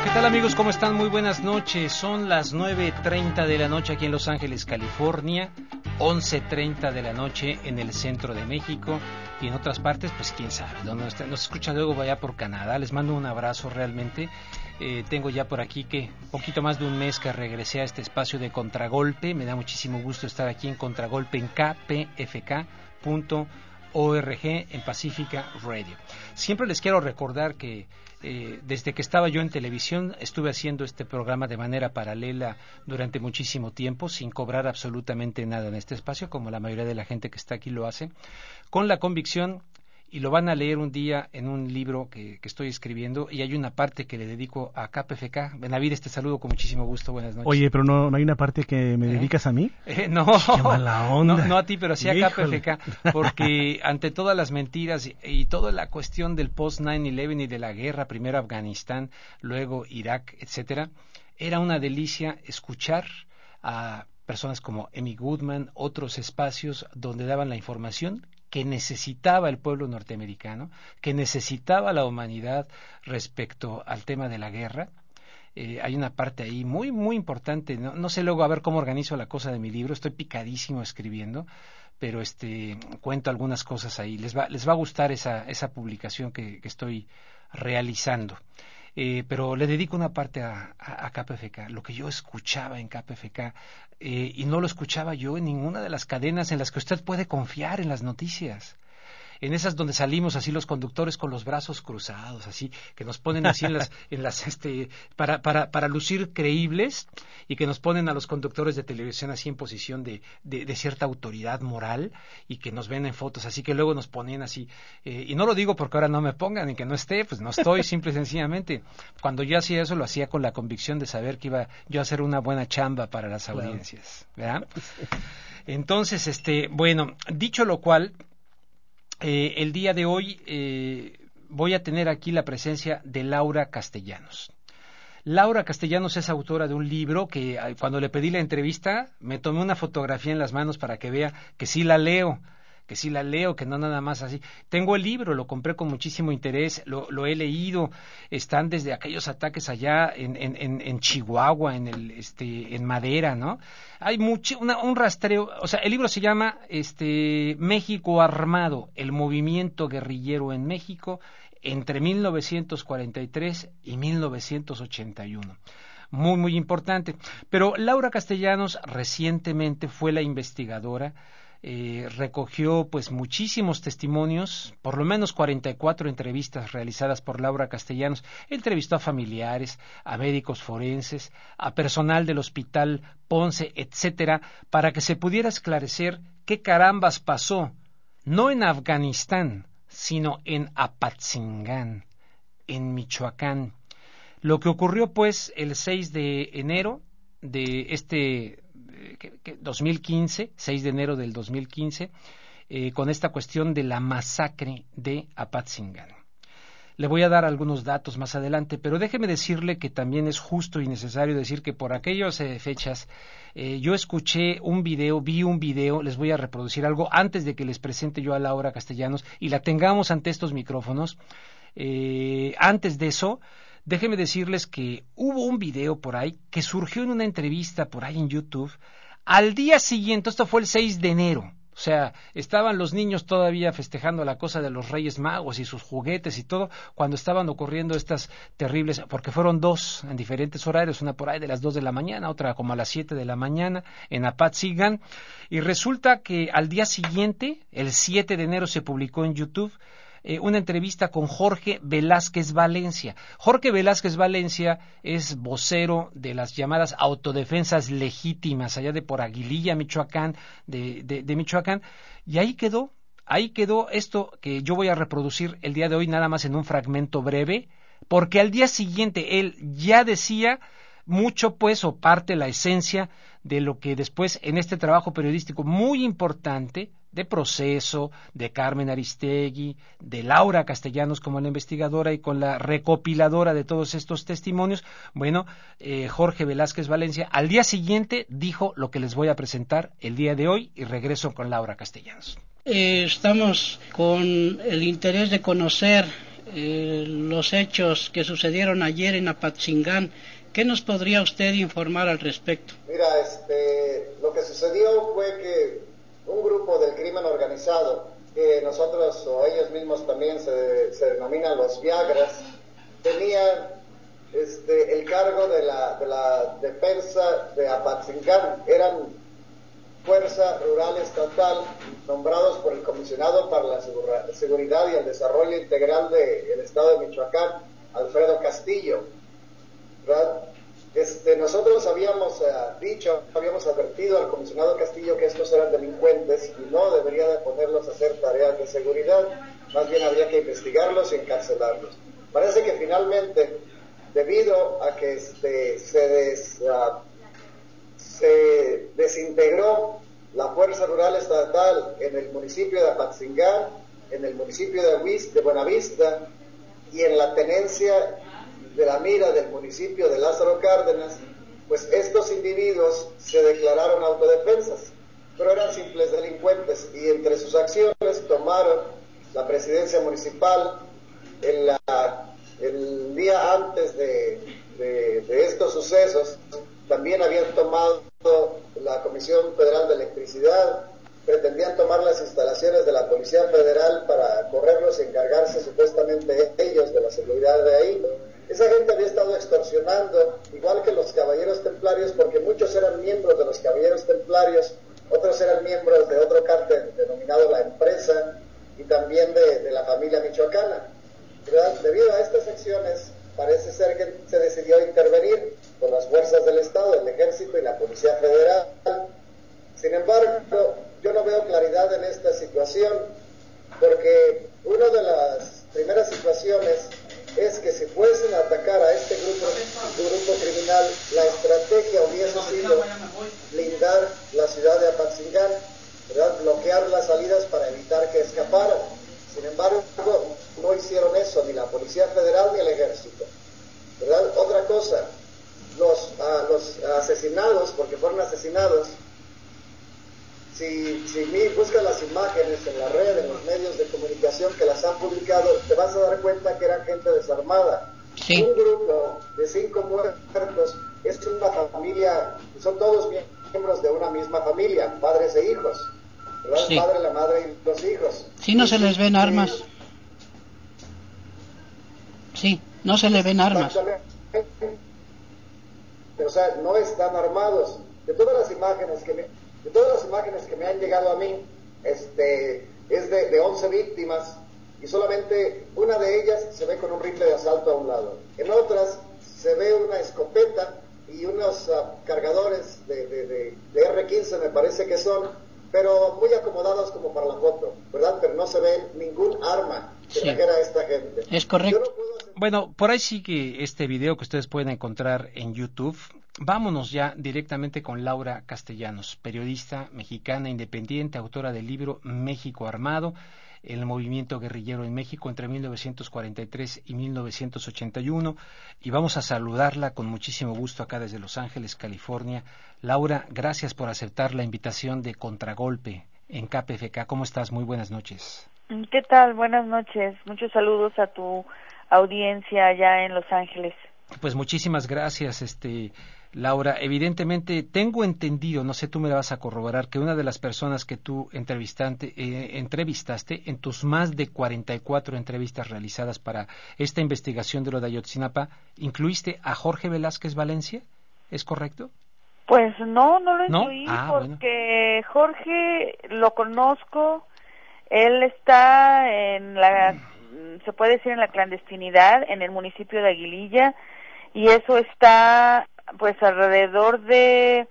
¿Qué tal, amigos? ¿Cómo están? Muy buenas noches. Son las 9:30 de la noche aquí en Los Ángeles, California, 11:30 de la noche en el centro de México y en otras partes, pues quién sabe, ¿dónde nos escucha luego vaya por Canadá. Les mando un abrazo realmente. Tengo ya por aquí que poquito más de un mes que regresé a este espacio de Contragolpe. Me da muchísimo gusto estar aquí en Contragolpe en kpfk.org en Pacifica Radio. Siempre les quiero recordar que desde que estaba yo en televisión estuve haciendo este programa de manera paralela durante muchísimo tiempo, sin cobrar absolutamente nada en este espacio, como la mayoría de la gente que está aquí lo hace, con la convicción, y lo van a leer un día en un libro que estoy escribiendo, y hay una parte que le dedico a KPFK. Benavides, te saludo con muchísimo gusto, buenas noches. Oye, pero no hay una parte que me dedicas a mí. No, qué mala onda. No a ti, pero sí a KPFK, porque ante todas las mentiras y toda la cuestión del post-9/11 y de la guerra, primero Afganistán, luego Irak, etcétera, era una delicia escuchar a personas como Amy Goodman, otros espacios donde daban la información que necesitaba el pueblo norteamericano, que necesitaba la humanidad respecto al tema de la guerra. Hay una parte ahí muy, muy importante. No sé luego a ver cómo organizo la cosa de mi libro. Estoy picadísimo escribiendo, pero cuento algunas cosas ahí. Les va a gustar esa publicación que estoy realizando. Pero le dedico una parte a KPFK, lo que yo escuchaba en KPFK, y no lo escuchaba yo en ninguna de las cadenas en las que usted puede confiar en las noticias. En esas donde salimos así los conductores con los brazos cruzados, así, que nos ponen así para lucir creíbles, y que nos ponen a los conductores de televisión así en posición de cierta autoridad moral, y que nos ven en fotos, así que luego nos ponen así, y no lo digo porque ahora no me pongan y que no esté, pues no estoy, simple y sencillamente. Cuando yo hacía eso, lo hacía con la convicción de saber que iba yo a hacer una buena chamba para las audiencias, ¿verdad? Entonces, bueno, dicho lo cual, el día de hoy voy a tener aquí la presencia de Laura Castellanos. Laura Castellanos es autora de un libro que cuando le pedí la entrevista me tomé una fotografía en las manos para que vea que sí la leo, que no nada más así. Tengo el libro, lo compré con muchísimo interés, lo he leído. Están desde aquellos ataques allá en Chihuahua, en Madera, ¿no? Hay un rastreo, o sea, el libro se llama México Armado, el movimiento guerrillero en México entre 1943 y 1981. Muy, muy importante. Pero Laura Castellanos recientemente fue la investigadora. Recogió pues muchísimos testimonios, por lo menos 44 entrevistas realizadas por Laura Castellanos. Entrevistó a familiares, a médicos forenses, a personal del Hospital Ponce, etcétera, para que se pudiera esclarecer qué carambas pasó, no en Afganistán, sino en Apatzingán, en Michoacán. Lo que ocurrió pues el 6 de enero de 2015, 6 de enero del 2015, con esta cuestión de la masacre de Apatzingán. Le voy a dar algunos datos más adelante, pero déjeme decirle que también es justo y necesario decir que por aquellas fechas yo escuché vi un video, les voy a reproducir algo antes de que les presente yo a Laura Castellanos y la tengamos ante estos micrófonos. Antes de eso, déjenme decirles que hubo un video por ahí que surgió en una entrevista por ahí en YouTube. Al día siguiente, esto fue el 6 de enero, o sea, estaban los niños todavía festejando la cosa de los Reyes Magos y sus juguetes y todo, cuando estaban ocurriendo estas terribles, porque fueron dos en diferentes horarios, una por ahí de las 2 de la mañana, otra como a las 7 de la mañana, en Apatzingán, y resulta que al día siguiente, el 7 de enero, se publicó en YouTube una entrevista con Jorge Velázquez Valencia. Jorge Velázquez Valencia es vocero de las llamadas autodefensas legítimas allá de por Aguililla, Michoacán, de Michoacán, y ahí quedó esto que yo voy a reproducir el día de hoy nada más en un fragmento breve, porque al día siguiente él ya decía mucho pues o parte la esencia de lo que después en este trabajo periodístico muy importante de Proceso, de Carmen Aristegui, de Laura Castellanos como la investigadora y con la recopiladora de todos estos testimonios, bueno, Jorge Velázquez Valencia al día siguiente dijo lo que les voy a presentar el día de hoy y regreso con Laura Castellanos. Estamos con el interés de conocer los hechos que sucedieron ayer en Apatzingán. ¿Qué nos podría usted informar al respecto? Mira, lo que sucedió fue que un grupo del crimen organizado, que nosotros o ellos mismos también se denominan los Viagras, tenían el cargo de la defensa de Apatzingán. Eran Fuerza Rural Estatal, nombrados por el Comisionado para la Seguridad y el Desarrollo Integral del Estado de Michoacán, Alfredo Castillo, ¿verdad? Nosotros habíamos habíamos advertido al Comisionado Castillo que estos eran delincuentes y no debería de ponerlos a hacer tareas de seguridad, más bien habría que investigarlos y encarcelarlos. Parece que finalmente, debido a que se desintegró la Fuerza Rural Estatal en el municipio de Apatzingán, en el municipio de Buenavista y en la tenencia de la mira del municipio de Lázaro Cárdenas, pues estos individuos se declararon autodefensas, pero eran simples delincuentes y entre sus acciones tomaron la presidencia municipal. El día antes de estos sucesos también habían tomado la Comisión Federal de Electricidad, pretendían tomar las instalaciones de la Policía Federal para correrlos y encargarse supuestamente ellos de la seguridad de ahí. Esa gente había estado extorsionando, igual que los Caballeros Templarios, porque muchos eran miembros de los Caballeros Templarios, otros eran miembros de otro cártel denominado La Empresa y también de la familia michoacana, ¿verdad? Debido a estas acciones, parece ser que se decidió intervenir con las fuerzas del Estado, el Ejército y la Policía Federal. Sin embargo, yo no veo claridad en esta situación, porque una de las primeras situaciones es que si fuesen a atacar a este grupo criminal, la estrategia hubiese sido blindar la ciudad de Apatzingán, ¿verdad? Bloquear las salidas para evitar que escaparan. Sin embargo, no hicieron eso ni la Policía Federal ni el Ejército, ¿verdad? Otra cosa, los asesinados, porque fueron asesinados, si buscas las imágenes en la red, en los medios de comunicación que las han publicado, te vas a dar cuenta que eran gente desarmada. Sí. Un grupo de 5 muertos es una familia, son todos miembros de una misma familia, padres e hijos, ¿verdad? Sí. El padre, la madre y los hijos. Sí, no se les ven armas. Sí, no se les ven armas. O sea, no están armados. De todas las imágenes que me han llegado a mí, es de 11 víctimas y solamente una de ellas se ve con un rifle de asalto a un lado. En otras se ve una escopeta y unos cargadores de R-15 me parece que son, pero muy acomodados como para la foto, ¿verdad? Pero no se ve ningún arma que trajera a esta gente. Es correcto. Bueno, por ahí sigue este video que ustedes pueden encontrar en YouTube. Vámonos ya directamente con Laura Castellanos, periodista mexicana independiente, autora del libro México Armado, el movimiento guerrillero en México entre 1943 y 1981. Y vamos a saludarla con muchísimo gusto acá desde Los Ángeles, California. Laura, gracias por aceptar la invitación de Contragolpe en KPFK. ¿Cómo estás? Muy buenas noches. ¿Qué tal? Buenas noches. Muchos saludos a tu audiencia allá en Los Ángeles. Pues muchísimas gracias, Laura. Evidentemente tengo entendido, no sé, tú me la vas a corroborar, que una de las personas que tú entrevistaste en tus más de 44 entrevistas realizadas para esta investigación de lo de Ayotzinapa, incluiste a Jorge Velázquez Valencia, ¿es correcto? Pues no lo incluí, porque bueno. Jorge lo conozco. Él está se puede decir en la clandestinidad, en el municipio de Aguililla, y eso está pues alrededor de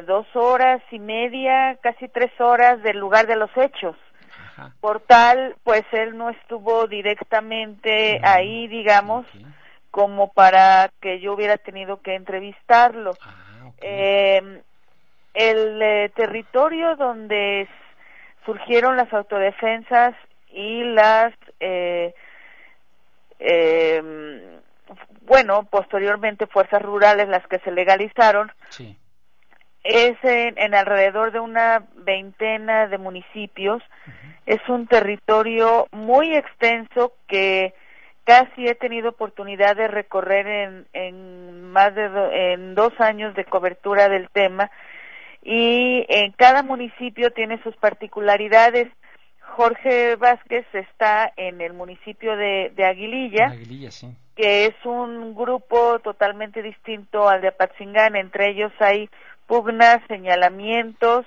2 horas y media, casi 3 horas del lugar de los hechos. Ajá. Por tal, pues él no estuvo directamente ahí, digamos, okay, como para que yo hubiera tenido que entrevistarlo. Okay. El territorio donde surgieron las autodefensas y las posteriormente fuerzas rurales, las que se legalizaron, sí, es en alrededor de una veintena de municipios, es un territorio muy extenso que casi he tenido oportunidad de recorrer en más de en 2 años de cobertura del tema, y en cada municipio tiene sus particularidades. Jorge Vázquez está en el municipio de Aguililla, sí, que es un grupo totalmente distinto al de Apatzingán. Entre ellos hay pugnas, señalamientos,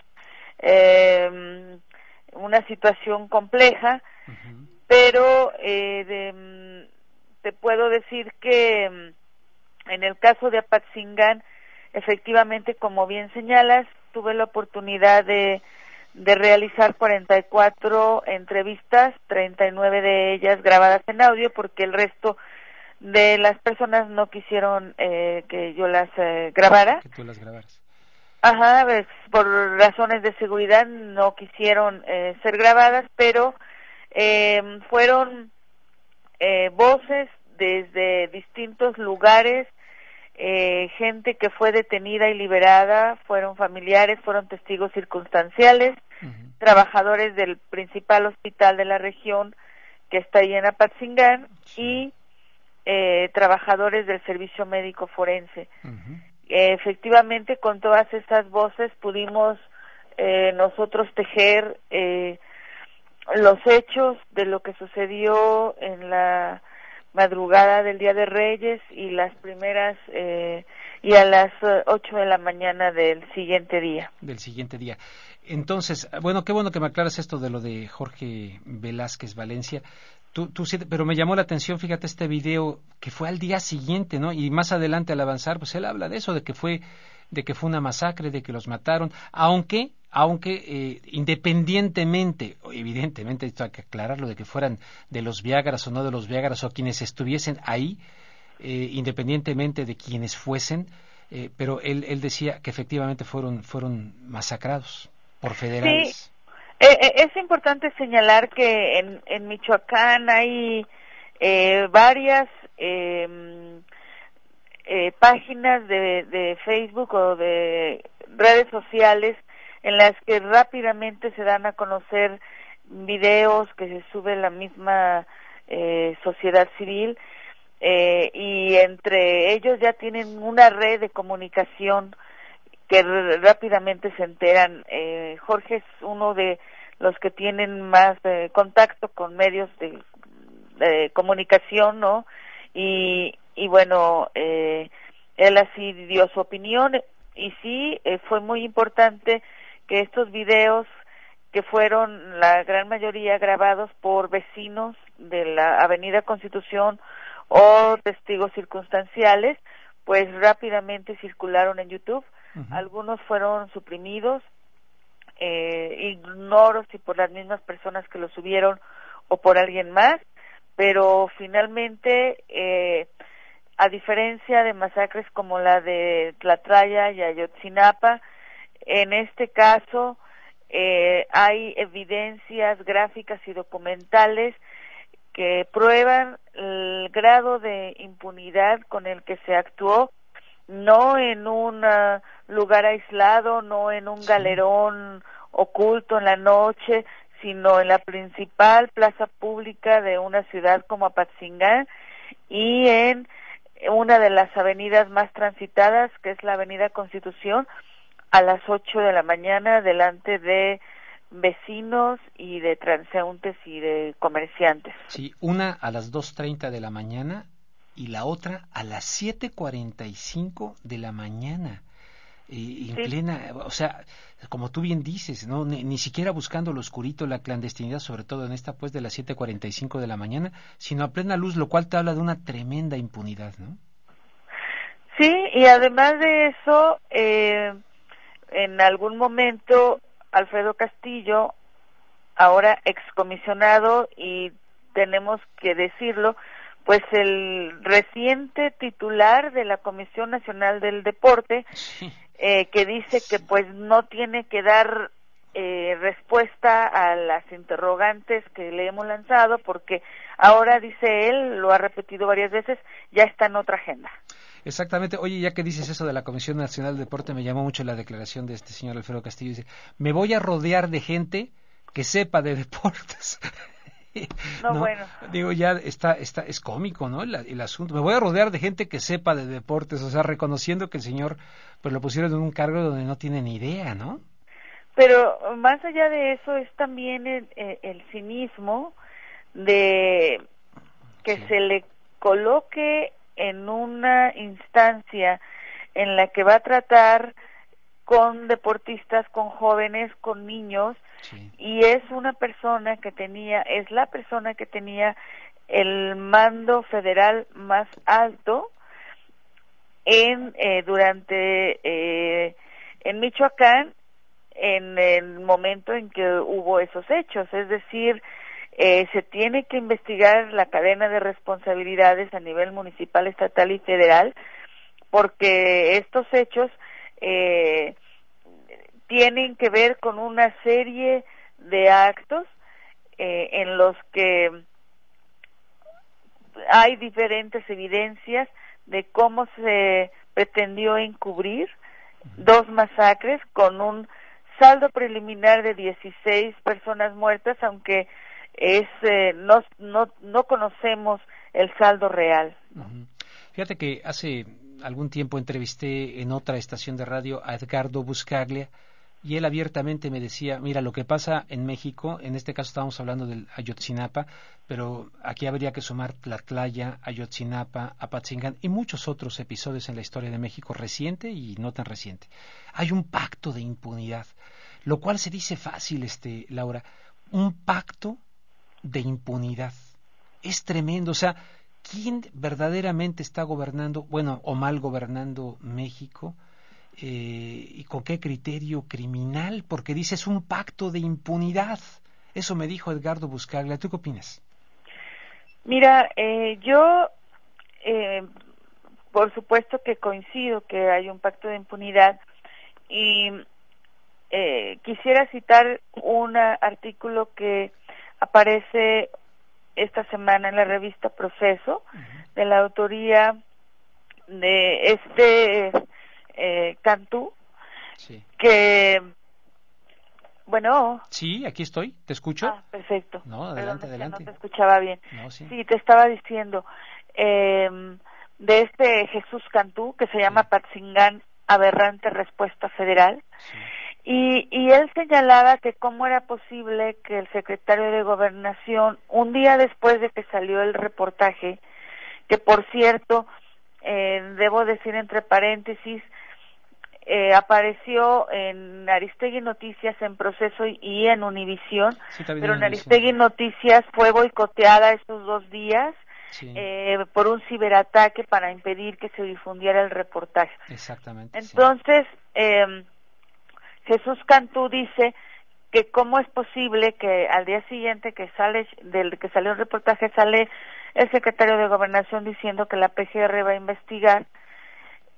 una situación compleja, pero te puedo decir que en el caso de Apatzingán, efectivamente, como bien señalas, tuve la oportunidad de realizar 44 entrevistas, 39 de ellas grabadas en audio, porque el resto de las personas no quisieron que yo las grabara. Que tú las grabaras. Ajá, pues, por razones de seguridad no quisieron ser grabadas, pero fueron voces desde distintos lugares, gente que fue detenida y liberada, fueron familiares, fueron testigos circunstanciales, trabajadores del principal hospital de la región que está ahí en Apatzingán, y trabajadores del servicio médico forense. Efectivamente, con todas estas voces pudimos nosotros tejer los hechos de lo que sucedió en la madrugada del Día de Reyes y las primeras y a las 8 de la mañana del siguiente día. Entonces, bueno, qué bueno que me aclaras esto de lo de Jorge Velázquez Valencia. Pero me llamó la atención, fíjate, este video que fue al día siguiente, ¿no? Y más adelante al avanzar, pues él habla de eso, de que fue una masacre, de que los mataron, aunque independientemente, evidentemente esto hay que aclararlo, de que fueran de los Viágaras o no de los Viágaras, o quienes estuviesen ahí, independientemente de quienes fuesen, pero él decía que efectivamente fueron masacrados por federales. Sí. Es importante señalar que en Michoacán hay varias páginas de Facebook o de redes sociales en las que rápidamente se dan a conocer videos que se sube la misma sociedad civil, y entre ellos ya tienen una red de comunicación que rápidamente se enteran. Jorge es uno de los que tienen más contacto con medios de comunicación, ¿no? Y bueno, él así dio su opinión, y sí, fue muy importante que estos videos, que fueron la gran mayoría grabados por vecinos de la Avenida Constitución o testigos circunstanciales, pues rápidamente circularon en YouTube. Algunos fueron suprimidos, ignoro si por las mismas personas que lo subieron o por alguien más, pero finalmente, a diferencia de masacres como la de Tlatlaya y Ayotzinapa, en este caso hay evidencias gráficas y documentales que prueban el grado de impunidad con el que se actuó, no en un lugar aislado, no en un galerón oculto en la noche, sino en la principal plaza pública de una ciudad como Apatzingán, y en una de las avenidas más transitadas, que es la Avenida Constitución, a las 8 de la mañana, delante de vecinos y de transeúntes y de comerciantes. Sí, una a las 2:30 de la mañana y la otra a las 7:45 de la mañana. En plena, o sea, como tú bien dices, no, ni siquiera buscando lo oscurito, la clandestinidad, sobre todo en esta, pues, de las 7:45 de la mañana, sino a plena luz, lo cual te habla de una tremenda impunidad, ¿no? Sí, y además de eso, en algún momento Alfredo Castillo, ahora excomisionado, y tenemos que decirlo, pues el reciente titular de la Comisión Nacional del Deporte, Sí. Que dice que pues no tiene que dar respuesta a las interrogantes que le hemos lanzado, porque ahora, dice él, lo ha repetido varias veces, ya está en otra agenda. Exactamente. Oye, ya que dices eso de la Comisión Nacional del Deporte, me llamó mucho la declaración de este señor Alfredo Castillo. Dice, me voy a rodear de gente que sepa de deportes. No, bueno. Digo, ya es cómico, ¿no? El asunto. Me voy a rodear de gente que sepa de deportes, o sea, reconociendo que el señor, pues lo pusieron en un cargo donde no tiene ni idea, ¿no? Pero más allá de eso es también el cinismo de que Sí. se le coloque en una instancia en la que va a tratar con deportistas, con jóvenes, con niños, Sí. y es la persona que tenía el mando federal más alto en Michoacán en el momento en que hubo esos hechos, es decir, se tiene que investigar la cadena de responsabilidades a nivel municipal, estatal y federal, porque estos hechos tienen que ver con una serie de actos en los que hay diferentes evidencias de cómo se pretendió encubrir 2 masacres con un saldo preliminar de 16 personas muertas, aunque no conocemos el saldo real, ¿no? Uh-huh. Fíjate que hace algún tiempo entrevisté en otra estación de radio a Edgardo Buscaglia y él abiertamente me decía, mira, lo que pasa en México, en este caso estábamos hablando del Ayotzinapa, pero aquí habría que sumar Tlatlaya, Ayotzinapa, Apatzingán y muchos otros episodios en la historia de México, reciente y no tan reciente. Hay un pacto de impunidad, lo cual se dice fácil, Laura, un pacto de impunidad. Es tremendo, o sea, ¿quién verdaderamente está gobernando, bueno, o mal gobernando México? ¿Y con qué criterio criminal? Porque dice, es un pacto de impunidad. Eso me dijo Edgardo Buscaglia. ¿Tú qué opinas? Mira, yo por supuesto que coincido que hay un pacto de impunidad y quisiera citar un artículo que aparece esta semana en la revista Proceso, de la autoría de Cantú, Sí. que, bueno... Sí, aquí estoy, ¿te escucho? Ah, perfecto. No, adelante, Perdón, es que adelante. no te escuchaba bien. No, sí. Sí, te estaba diciendo, de Jesús Cantú, que se llama Patzingán, aberrante respuesta federal, Sí. y él señalaba que cómo era posible que el secretario de Gobernación, un día después de que salió el reportaje, que por cierto, debo decir entre paréntesis, apareció en Aristegui Noticias, en Proceso y en Univisión, Sí, también pero en en Aristegui Univisión. Noticias fue boicoteada esos 2 días Sí, por un ciberataque para impedir que se difundiera el reportaje. exactamente. Entonces, Jesús Cantú dice que cómo es posible que al día siguiente que salió el reportaje, sale el secretario de Gobernación diciendo que la PGR va a investigar,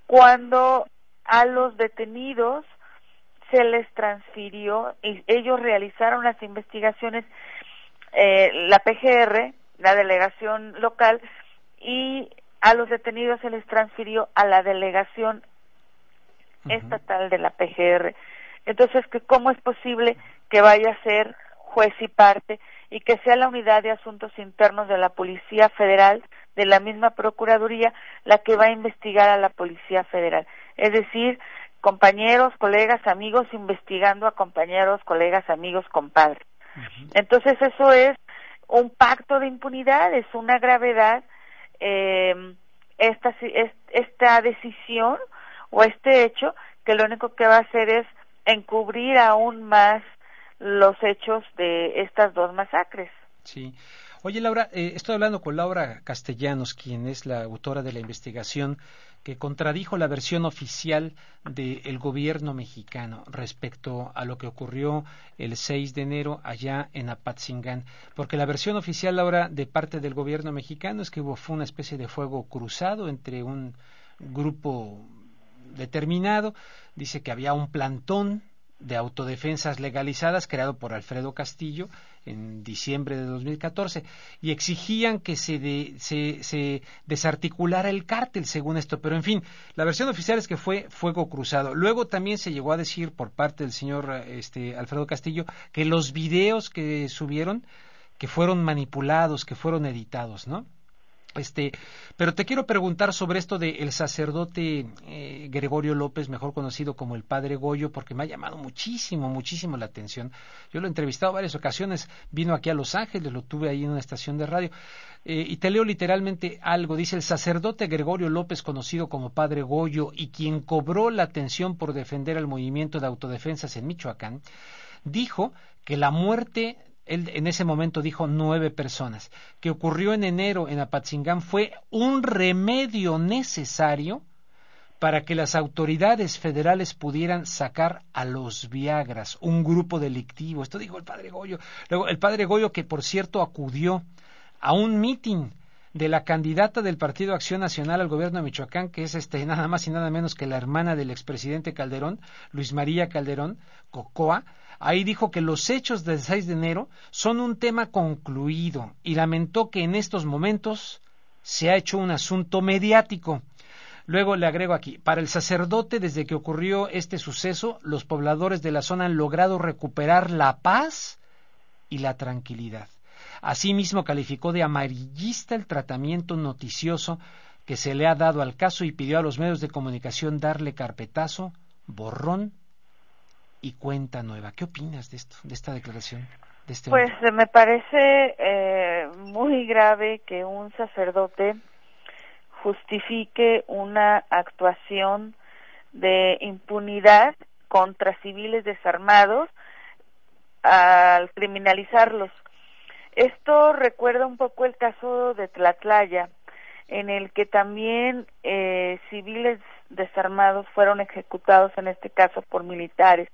cuando a los detenidos se les transfirió y ellos realizaron las investigaciones, la PGR, la delegación local, y a los detenidos se les transfirió a la delegación estatal de la PGR. Entonces, que cómo es posible que vaya a ser juez y parte y que sea la unidad de asuntos internos de la Policía Federal, de la misma Procuraduría, la que va a investigar a la Policía Federal. Es decir, compañeros, colegas, amigos, investigando a compañeros, colegas, amigos, compadres. Entonces, eso es un pacto de impunidad, es una gravedad, esta decisión o este hecho, que lo único que va a hacer es encubrir aún más los hechos de estas 2 masacres. Sí. Oye, Laura, estoy hablando con Laura Castellanos, quien es la autora de la investigación que contradijo la versión oficial del gobierno mexicano respecto a lo que ocurrió el 6 de enero allá en Apatzingán. Porque la versión oficial, Laura, de parte del gobierno mexicano es que fue una especie de fuego cruzado entre un grupo determinado. Dice que había un plantón de autodefensas legalizadas creado por Alfredo Castillo en diciembre de 2014, y exigían que se desarticulara el cártel, según esto, pero en fin, la versión oficial es que fue fuego cruzado. Luego también se llegó a decir por parte del señor Alfredo Castillo que los videos que subieron, que fueron manipulados, que fueron editados, ¿no? Pero te quiero preguntar sobre esto del sacerdote Gregorio López, mejor conocido como el Padre Goyo, porque me ha llamado muchísimo la atención. Yo lo he entrevistado varias ocasiones, vino aquí a Los Ángeles, lo tuve ahí en una estación de radio, y te leo literalmente algo. Dice: el sacerdote Gregorio López, conocido como Padre Goyo, y quien cobró la atención por defender al movimiento de autodefensas en Michoacán, dijo que la muerte, él en ese momento dijo 9 personas, que ocurrió en enero en Apatzingán, fue un remedio necesario para que las autoridades federales pudieran sacar a los Viagras, un grupo delictivo. Esto dijo el Padre Goyo. Luego, el Padre Goyo, que por cierto acudió a un mitin de la candidata del Partido Acción Nacional al gobierno de Michoacán, que es nada más y nada menos que la hermana del expresidente Calderón, Luis María Calderón, Cocoa. Ahí dijo que los hechos del 6 de enero son un tema concluido y lamentó que en estos momentos se ha hecho un asunto mediático. Luego le agrego aquí: para el sacerdote, desde que ocurrió este suceso, los pobladores de la zona han logrado recuperar la paz y la tranquilidad. Asimismo, calificó de amarillista el tratamiento noticioso que se le ha dado al caso y pidió a los medios de comunicación darle carpetazo, borrón y cuenta nueva. ¿Qué opinas de esto, de esta declaración? Pues me parece muy grave que un sacerdote justifique una actuación de impunidad contra civiles desarmados al criminalizarlos. Esto recuerda un poco el caso de Tlatlaya, en el que también civiles desarmados fueron ejecutados, en este caso por militares.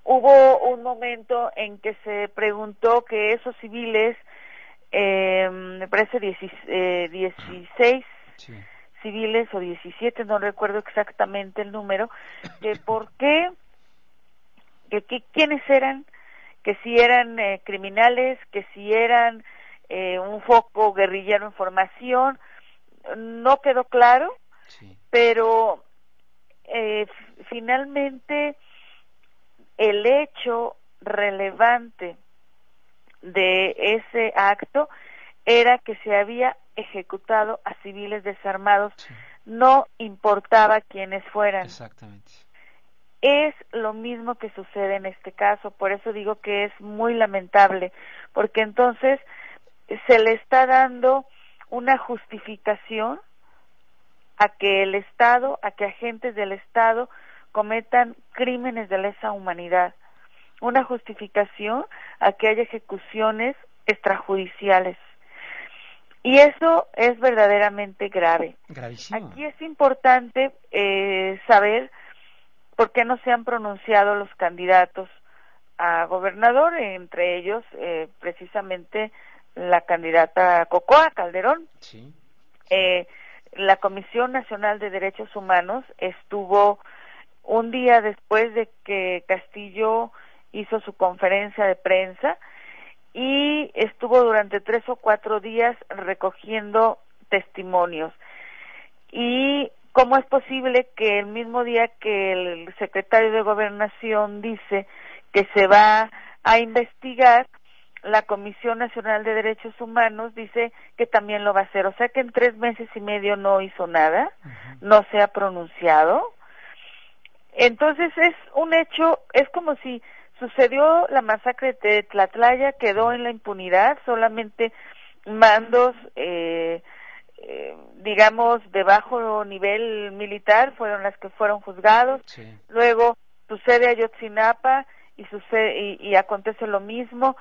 Hubo un momento en que se preguntó que esos civiles, me parece 16 sí, civiles o 17, no recuerdo exactamente el número, que por qué, quiénes eran, que si eran criminales, que si eran un foco guerrillero en formación, no quedó claro, sí, pero finalmente el hecho relevante de ese acto era que se había ejecutado a civiles desarmados, sí, no importaba quiénes fueran. Exactamente. Es lo mismo que sucede en este caso, por eso digo que es muy lamentable, porque entonces se le está dando una justificación a que el Estado, a que agentes del Estado cometan crímenes de lesa humanidad, una justificación a que haya ejecuciones extrajudiciales. Y eso es verdaderamente grave. Gravísimo. Aquí es importante saber por qué no se han pronunciado los candidatos a gobernador, entre ellos precisamente la candidata Cocoa Calderón. Sí. La Comisión Nacional de Derechos Humanos estuvo un día después de que Castillo hizo su conferencia de prensa y estuvo durante 3 o 4 días recogiendo testimonios. Y ¿cómo es posible que el mismo día que el secretario de Gobernación dice que se va a investigar, la Comisión Nacional de Derechos Humanos dice que también lo va a hacer? O sea que en 3 meses y medio no hizo nada, no se ha pronunciado. Entonces es un hecho, es como si sucedió la masacre de Tlatlaya, quedó en la impunidad, solamente mandos, digamos, de bajo nivel militar fueron las que fueron juzgados. Sí. Luego sucede Ayotzinapa y acontece lo mismo,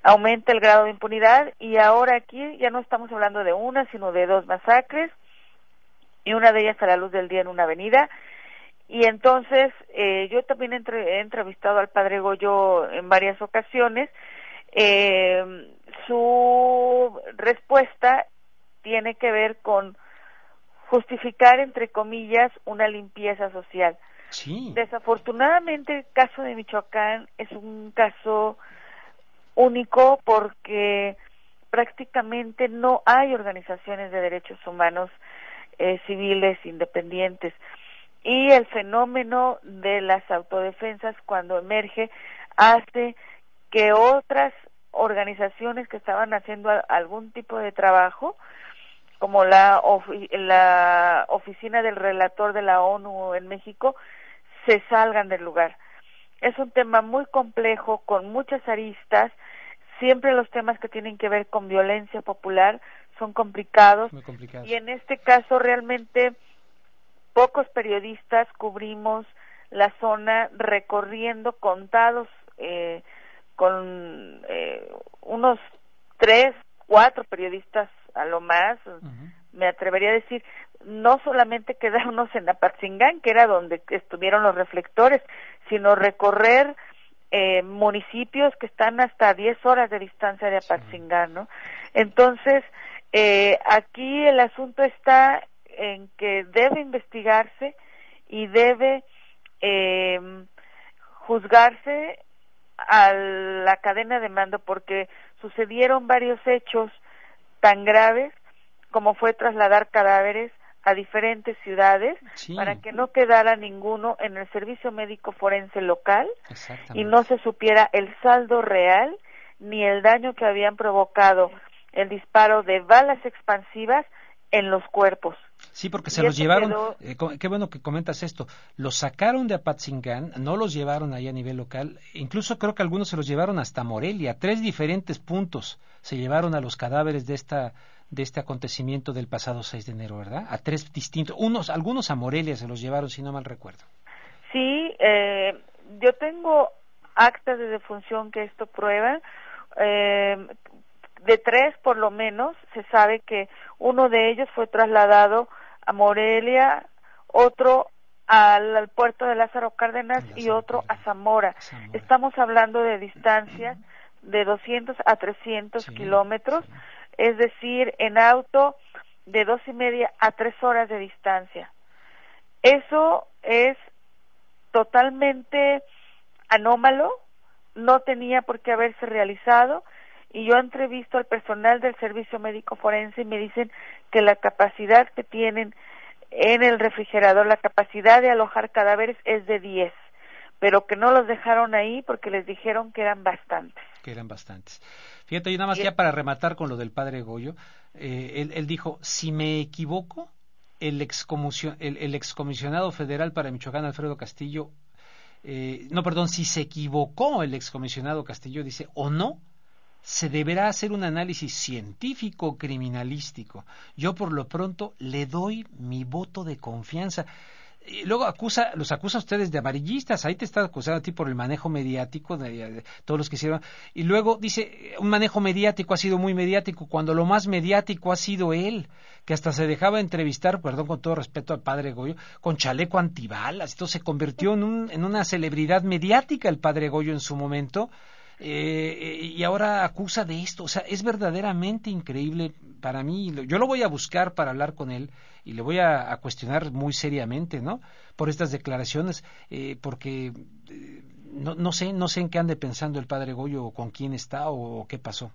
aumenta el grado de impunidad, y ahora aquí ya no estamos hablando de una, sino de 2 masacres, y una de ellas a la luz del día en una avenida. Y entonces yo también he entrevistado al Padre Goyo en varias ocasiones. Su respuesta tiene que ver con justificar, entre comillas, una limpieza social. Sí. Desafortunadamente el caso de Michoacán es un caso único porque prácticamente no hay organizaciones de derechos humanos civiles independientes, y el fenómeno de las autodefensas cuando emerge hace que otras organizaciones que estaban haciendo algún tipo de trabajo, como la oficina del relator de la ONU en México, se salgan del lugar. Es un tema muy complejo, con muchas aristas. Siempre los temas que tienen que ver con violencia popular son complicados, muy complicados. Y en este caso realmente pocos periodistas cubrimos la zona, recorriendo contados con unos 3, 4 periodistas a lo más. Me atrevería a decir, no solamente quedarnos en Apatzingán, que era donde estuvieron los reflectores, sino recorrer municipios que están hasta 10 horas de distancia de Apatzingán, ¿no? Entonces, aquí el asunto está en que debe investigarse y debe juzgarse a la cadena de mando, porque sucedieron varios hechos tan graves como fue trasladar cadáveres a diferentes ciudades para que no quedara ninguno en el servicio médico forense local y no se supiera el saldo real ni el daño que habían provocado el disparo de balas expansivas en los cuerpos. Sí, porque se los llevaron, qué bueno que comentas esto, los sacaron de Apatzingán, no los llevaron ahí a nivel local, incluso creo que algunos se los llevaron hasta Morelia, 3 diferentes puntos se llevaron a los cadáveres de este acontecimiento del pasado 6 de enero, ¿verdad? A 3 distintos, algunos a Morelia se los llevaron, si no mal recuerdo. Sí, yo tengo actas de defunción que esto prueba. De 3 por lo menos se sabe que uno de ellos fue trasladado a Morelia, otro al puerto de Lázaro Cárdenas y otro a Zamora. Estamos hablando de distancias de 200 a 300 kilómetros, es decir, en auto de 2:30 a 3 horas de distancia. Eso es totalmente anómalo, no tenía por qué haberse realizado. Y yo entrevisto al personal del servicio médico forense y me dicen que la capacidad que tienen en el refrigerador, la capacidad de alojar cadáveres es de 10, pero que no los dejaron ahí porque les dijeron que eran bastantes. Fíjate, y nada más ya para rematar con lo del padre Goyo, él dijo, si me equivoco, el excomisionado federal para Michoacán, Alfredo Castillo, si se equivocó el excomisionado Castillo, dice, o no, se deberá hacer un análisis científico criminalístico. Yo por lo pronto le doy mi voto de confianza. Y luego los acusa a ustedes de amarillistas, ahí te está acusando a ti por el manejo mediático de todos los que hicieron, y luego dice, un manejo mediático ha sido muy mediático, cuando lo más mediático ha sido él, que hasta se dejaba entrevistar, perdón, con todo respeto al padre Goyo, con chaleco antibalas, entonces se convirtió en una celebridad mediática el padre Goyo en su momento, y ahora acusa de esto. O sea, es verdaderamente increíble para mí. Yo lo voy a buscar para hablar con él y le voy a cuestionar muy seriamente, ¿no? Por estas declaraciones, porque no sé en qué ande pensando el padre Goyo, o con quién está o qué pasó.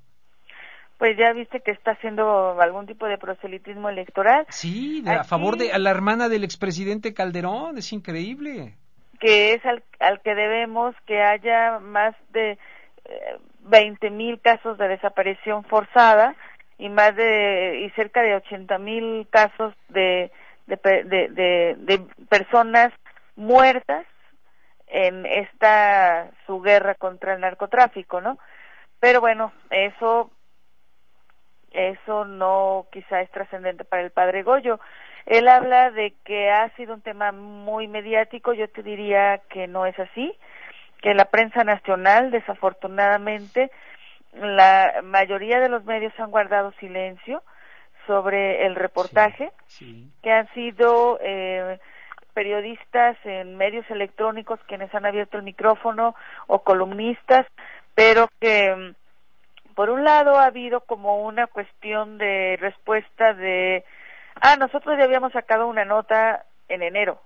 Pues ya viste que está haciendo algún tipo de proselitismo electoral. Sí, a favor de la hermana del expresidente Calderón, es increíble. Que es al que debemos que haya más de 20,000 casos de desaparición forzada y cerca de 80,000 casos de personas muertas en su guerra contra el narcotráfico, ¿no? Pero bueno, eso no quizá es trascendente para el padre Goyo. Él habla de que ha sido un tema muy mediático. Yo te diría que no es así, que la prensa nacional, desafortunadamente, la mayoría de los medios han guardado silencio sobre el reportaje, que han sido periodistas en medios electrónicos quienes han abierto el micrófono, o columnistas, pero que por un lado ha habido como una cuestión de respuesta de nosotros ya habíamos sacado una nota en enero.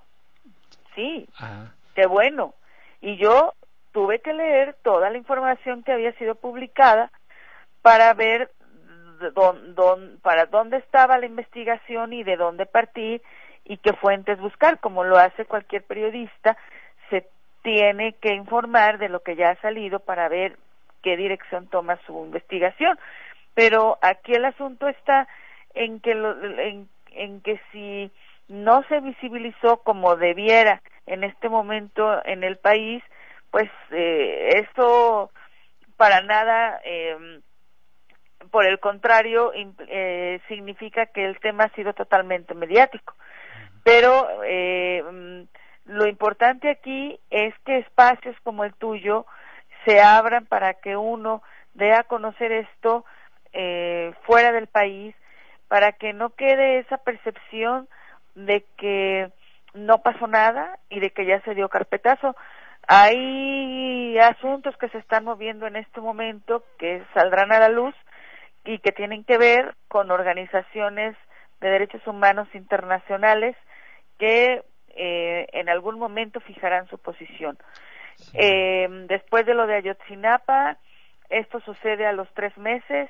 Sí, qué bueno. Y yo tuve que leer toda la información que había sido publicada para ver para dónde estaba la investigación y de dónde partir y qué fuentes buscar. Como lo hace cualquier periodista, se tiene que informar de lo que ya ha salido para ver qué dirección toma su investigación. Pero aquí el asunto está en que en que si no se visibilizó como debiera en este momento en el país, pues esto para nada, por el contrario, significa que el tema ha sido totalmente mediático. Pero lo importante aquí es que espacios como el tuyo se abran para que uno dé a conocer esto fuera del país, para que no quede esa percepción de que no pasó nada y de que ya se dio carpetazo. Hay asuntos que se están moviendo en este momento que saldrán a la luz y que tienen que ver con organizaciones de derechos humanos internacionales que en algún momento fijarán su posición. Sí. Después de lo de Ayotzinapa, esto sucede a los 3 meses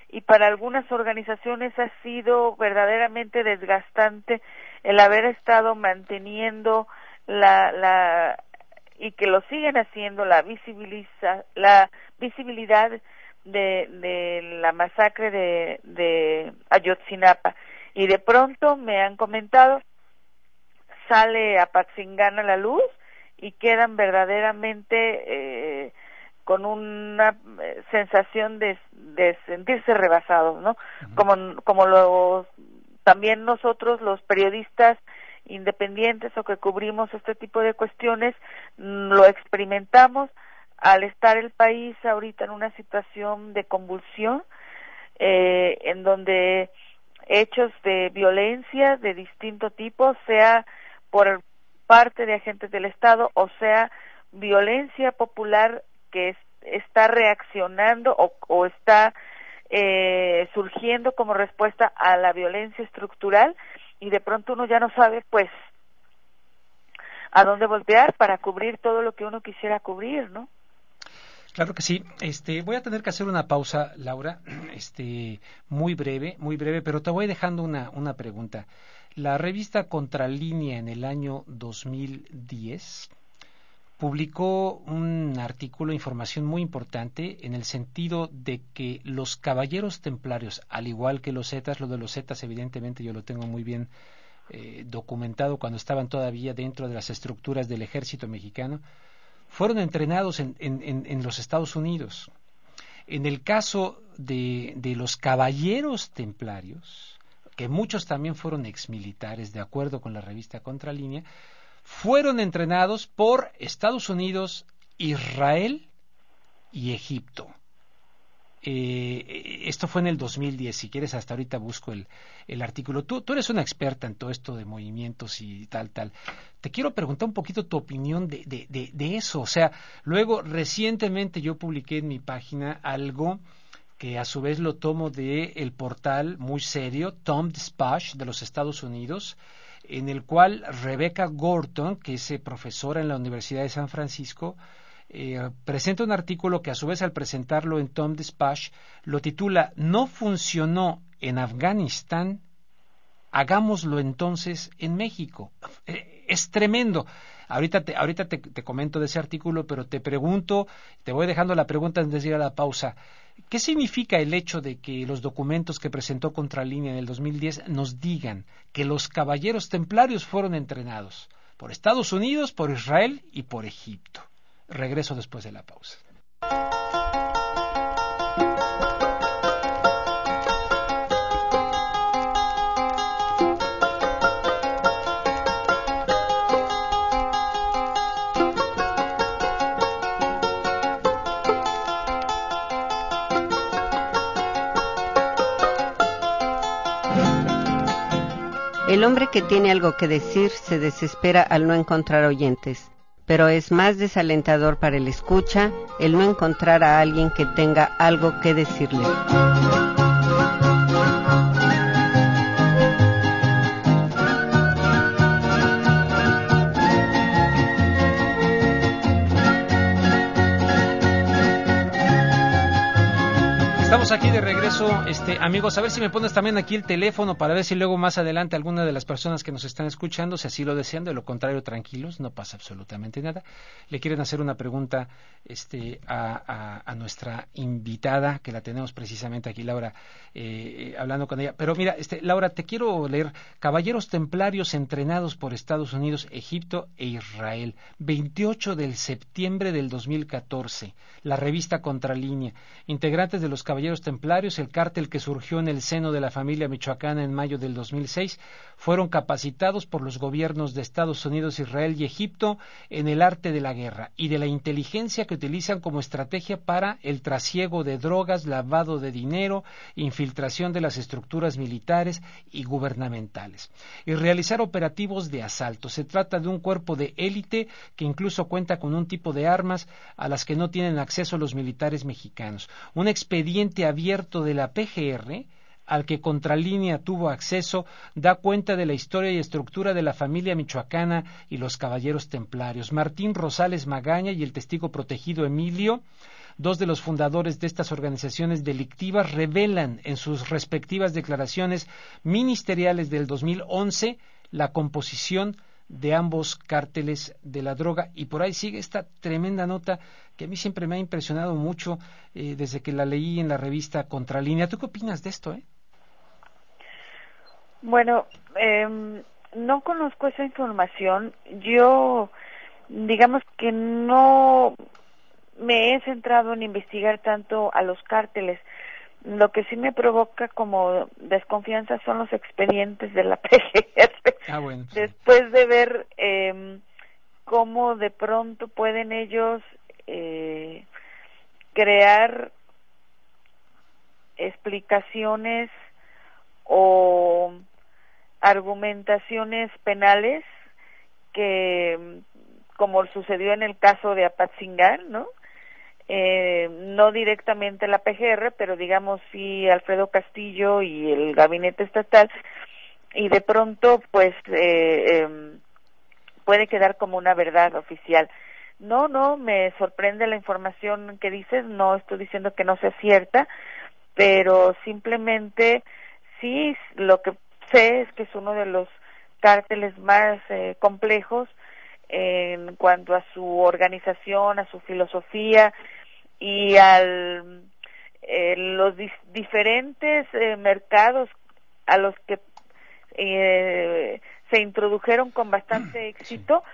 y para algunas organizaciones ha sido verdaderamente desgastante el haber estado manteniendo y que lo siguen haciendo la visibilidad de la masacre de Ayotzinapa. Y de pronto me han comentado, sale Apatzingán a la luz y quedan verdaderamente con una sensación de sentirse rebasados, ¿no? Como también nosotros los periodistas independientes o que cubrimos este tipo de cuestiones lo experimentamos al estar el país ahorita en una situación de convulsión, en donde hechos de violencia de distinto tipo, sea por parte de agentes del Estado o sea violencia popular que está reaccionando o está surgiendo como respuesta a la violencia estructural, y de pronto uno ya no sabe pues a dónde voltear para cubrir todo lo que uno quisiera cubrir, ¿no? Claro que sí. Voy a tener que hacer una pausa, Laura, muy breve, pero te voy dejando una pregunta. La revista Contralínea en el año 2010 publicó un artículo, información muy importante, en el sentido de que los caballeros templarios, al igual que los Zetas, lo de los Zetas evidentemente yo lo tengo muy bien documentado cuando estaban todavía dentro de las estructuras del ejército mexicano, fueron entrenados en los Estados Unidos. En el caso de los caballeros templarios, que muchos también fueron exmilitares, de acuerdo con la revista Contralínea, fueron entrenados por Estados Unidos, Israel y Egipto. Esto fue en el 2010, si quieres hasta ahorita busco el artículo. Tú eres una experta en todo esto de movimientos y tal. Te quiero preguntar un poquito tu opinión de eso. O sea, luego recientemente yo publiqué en mi página algo que a su vez lo tomo del portal muy serio, Tom Dispatch de los Estados Unidos, en el cual Rebecca Gorton, que es profesora en la Universidad de San Francisco, presenta un artículo que a su vez al presentarlo en Tom Dispatch lo titula "No funcionó en Afganistán, hagámoslo entonces en México". Es tremendo. Ahorita te comento de ese artículo, pero te pregunto, te voy dejando la pregunta antes de ir a la pausa. ¿Qué significa el hecho de que los documentos que presentó Contralínea en el 2010 nos digan que los caballeros templarios fueron entrenados por Estados Unidos, por Israel y por Egipto? Regreso después de la pausa. El hombre que tiene algo que decir se desespera al no encontrar oyentes, pero es más desalentador para el escucha el no encontrar a alguien que tenga algo que decirle. Estamos aquí de regreso, amigos, a ver si me pones también aquí el teléfono para ver si luego más adelante alguna de las personas que nos están escuchando, si así lo desean, de lo contrario, tranquilos, no pasa absolutamente nada. Le quieren hacer una pregunta a nuestra invitada, que la tenemos precisamente aquí, Laura, hablando con ella. Pero mira, Laura, te quiero leer: Caballeros Templarios entrenados por Estados Unidos, Egipto e Israel, 28 de septiembre del 2014, la revista Contralínea. Integrantes de los Caballeros Templarios, el cártel que surgió en el seno de la familia michoacana en mayo del 2006, fueron capacitados por los gobiernos de Estados Unidos, Israel y Egipto en el arte de la guerra y de la inteligencia que utilizan como estrategia para el trasiego de drogas, lavado de dinero, infiltración de las estructuras militares y gubernamentales, y realizar operativos de asalto. Se trata de un cuerpo de élite que incluso cuenta con un tipo de armas a las que no tienen acceso los militares mexicanos. Un expediente abierto de la PGR al que Contralínea tuvo acceso da cuenta de la historia y estructura de la familia michoacana y los Caballeros Templarios. Martín Rosales Magaña y el testigo protegido Emilio, dos de los fundadores de estas organizaciones delictivas, revelan en sus respectivas declaraciones ministeriales del 2011 la composición de ambos cárteles de la droga. Y por ahí sigue esta tremenda nota que a mí siempre me ha impresionado mucho desde que la leí en la revista Contralínea. ¿Tú qué opinas de esto? Bueno, no conozco esa información. Yo, digamos que no me he centrado en investigar tanto a los cárteles. Lo que sí me provoca como desconfianza son los expedientes de la PGR. Bueno, sí. Después de ver cómo de pronto pueden ellos crear explicaciones o argumentaciones penales que, como sucedió en el caso de Apatzingán, ¿no? No directamente la PGR, pero digamos sí Alfredo Castillo y el gabinete estatal, y de pronto pues puede quedar como una verdad oficial. No, me sorprende la información que dices, no estoy diciendo que no sea cierta, pero simplemente sí, lo que sé es que es uno de los cárteles más complejos en cuanto a su organización, a su filosofía y a los diferentes mercados a los que se introdujeron con bastante éxito,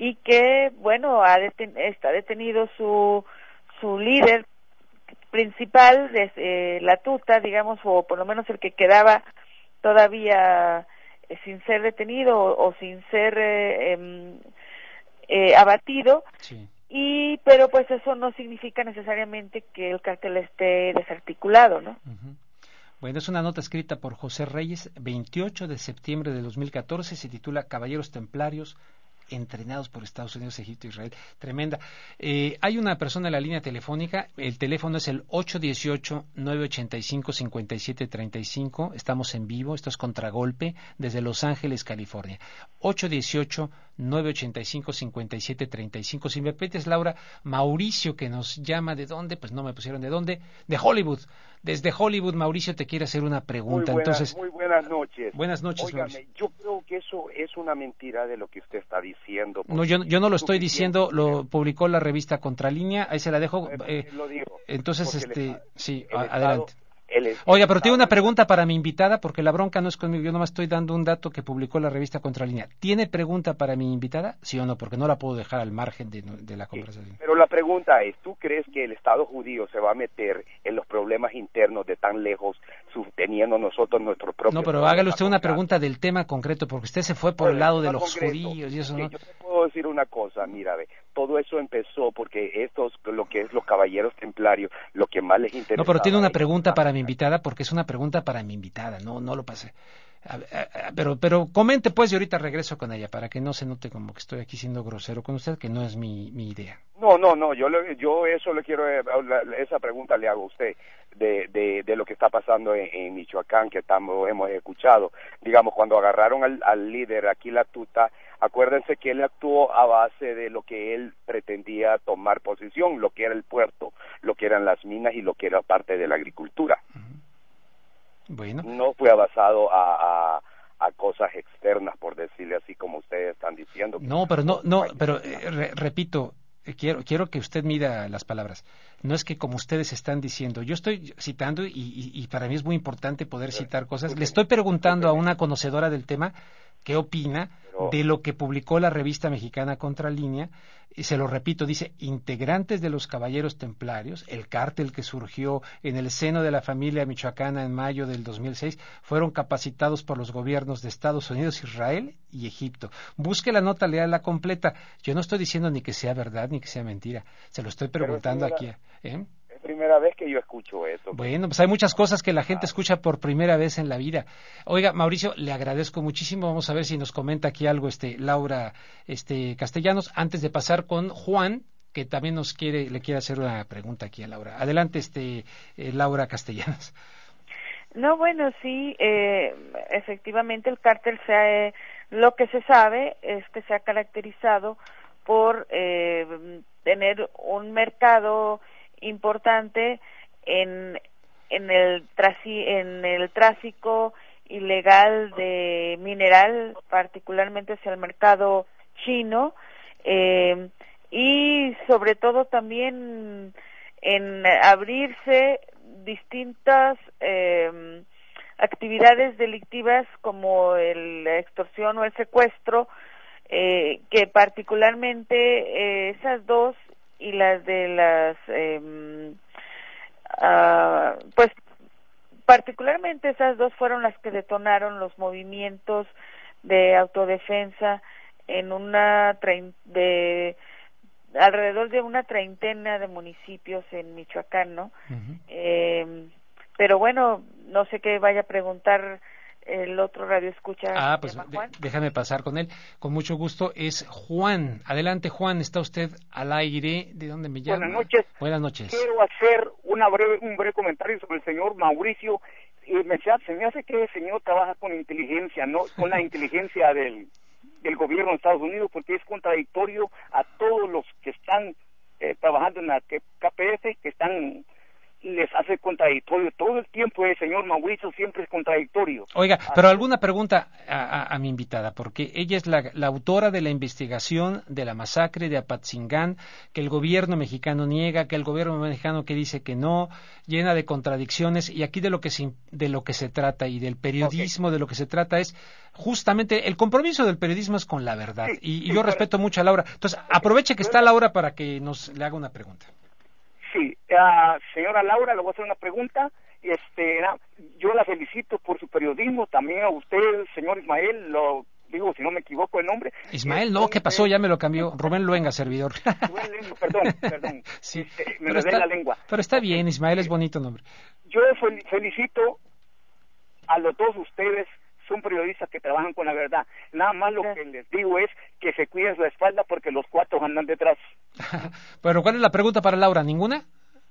y que, bueno, está detenido su líder principal, la tuta, digamos, o por lo menos el que quedaba todavía sin ser detenido o sin ser abatido. Sí. Pero pues eso no significa necesariamente que el cártel esté desarticulado, ¿no? Uh-huh. Bueno, es una nota escrita por José Reyes, 28 de septiembre de 2014, se titula Caballeros Templarios entrenados por Estados Unidos, Egipto e Israel. Tremenda. Hay una persona en la línea telefónica, el teléfono es el 818-985-5735, estamos en vivo, esto es Contragolpe, desde Los Ángeles, California. 818-985-5735. Si me permites, Laura, Mauricio, que nos llama, ¿de dónde? Pues no me pusieron de dónde, de Hollywood. Desde Hollywood, Mauricio te quiere hacer una pregunta. Muy buenas noches. Buenas noches, Óigame, Mauricio. yo creo que eso es una mentira de lo que usted está diciendo. No, yo no lo estoy diciendo, lo publicó la revista Contralínea, ahí se la dejo. Lo digo. Entonces, sí, adelante. Oiga, pero tengo una pregunta para mi invitada, porque la bronca no es conmigo, yo nomás estoy dando un dato que publicó la revista Contralínea. ¿Tiene pregunta para mi invitada? ¿Sí o no? Porque no la puedo dejar al margen de la conversación. Pero la pregunta es, ¿tú crees que el Estado judío se va a meter en los problemas internos de tan lejos, teniendo nosotros nuestros propios... No, pero hágale usted una pregunta del tema concreto, porque usted se fue por el lado de los judíos y eso, ¿no? Yo te puedo decir una cosa, mira, todo eso empezó porque lo que es los caballeros templarios, lo que más les interesa... No, pero tiene una pregunta para mi invitada, porque es una pregunta para mi invitada, no lo pasé. Pero comente pues y ahorita regreso con ella para que no se note como que estoy aquí siendo grosero con usted, que no es mi idea. No, yo eso le quiero, esa pregunta le hago a usted de lo que está pasando en Michoacán, que hemos escuchado. Digamos, cuando agarraron al líder aquí la tuta, Acuérdense que él actuó a base de lo que él pretendía tomar posición, lo que era el puerto, lo que eran las minas y lo que era parte de la agricultura. Bueno. No fue basado a cosas externas, por decirle así, como ustedes están diciendo. No, pero repito, quiero que usted mida las palabras. No es que como ustedes están diciendo, yo estoy citando y para mí es muy importante poder citar cosas. Le estoy preguntando a una conocedora del tema qué opina de lo que publicó la revista mexicana Contralínea, y se lo repito, dice, integrantes de los Caballeros Templarios, el cártel que surgió en el seno de la familia michoacana en mayo del 2006, fueron capacitados por los gobiernos de Estados Unidos, Israel y Egipto. Busque la nota, lea la completa. Yo no estoy diciendo ni que sea verdad ni que sea mentira, se lo estoy preguntando aquí. Es primera vez que yo escucho eso. Bueno, pues hay muchas cosas que la gente escucha por primera vez en la vida. Oiga, Mauricio, le agradezco muchísimo. Vamos a ver si nos comenta aquí algo Laura Castellanos, antes de pasar con Juan, que también le quiere hacer una pregunta aquí a Laura. Adelante, Laura Castellanos. No, bueno, sí, efectivamente el cártel lo que se sabe es que se ha caracterizado por tener un mercado importante en el tráfico ilegal de mineral, particularmente hacia el mercado chino, y sobre todo también en abrirse distintas actividades delictivas como la extorsión o el secuestro, que particularmente esas dos y las de pues particularmente esas dos fueron las que detonaron los movimientos de autodefensa en alrededor de una treintena de municipios en Michoacán, ¿no? Pero bueno, no sé qué vaya a preguntar el otro radio escucha. Pues déjame pasar con él. Con mucho gusto. Es Juan. Adelante, Juan. Está usted al aire. ¿De dónde me llama? Buenas noches. Buenas noches. Quiero hacer un breve comentario sobre el señor Mauricio. Se me hace que el señor trabaja con inteligencia, no con la inteligencia del gobierno de Estados Unidos, porque es contradictorio a todos los que están trabajando en la KPF, les hace contradictorio. Todo el tiempo el señor Mauricio siempre es contradictorio. Oiga, pero alguna pregunta a mi invitada, porque ella es la autora de la investigación de la masacre de Apatzingán, que el gobierno mexicano niega, que el gobierno mexicano que dice que no, llena de contradicciones, y aquí de lo que se trata y del periodismo de lo que se trata es justamente el compromiso del periodismo es con la verdad, y yo respeto mucho a Laura. Entonces, aproveche que está Laura para que le haga una pregunta. Sí, señora Laura, le voy a hacer una pregunta. Yo la felicito por su periodismo, también a usted, señor Ismael, lo digo si no me equivoco el nombre. Ismael, no, ¿qué pasó? Ya me lo cambió. Rubén Luenga, servidor. Rubén Luenga, perdón. Sí, me redé la lengua. Pero está bien, Ismael es bonito nombre. Yo felicito a los dos ustedes, son periodistas que trabajan con la verdad. Nada más lo que les digo es que se cuiden la espalda porque los cuatro andan detrás. Pero ¿cuál es la pregunta para Laura? ¿Ninguna?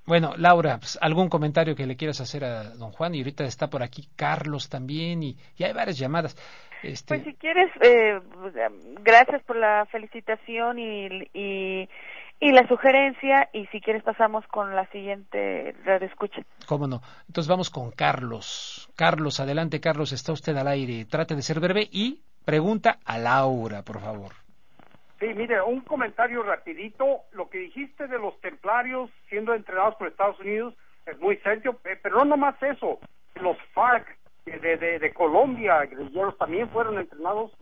Bueno, Laura, pues, algún comentario que le quieras hacer a don Juan, y ahorita está por aquí Carlos también, y hay varias llamadas. Pues si quieres, gracias por la felicitación y la sugerencia, y si quieres pasamos con la siguiente radio escucha. ¿Cómo no? Entonces vamos con Carlos. Carlos, adelante, Carlos, está usted al aire. Trate de ser breve y pregunta a Laura, por favor. Sí, mire, un comentario rapidito. Lo que dijiste de los templarios siendo entrenados por Estados Unidos es muy serio, pero no nomás eso. Los FARC de Colombia, guerrilleros, también fueron entrenados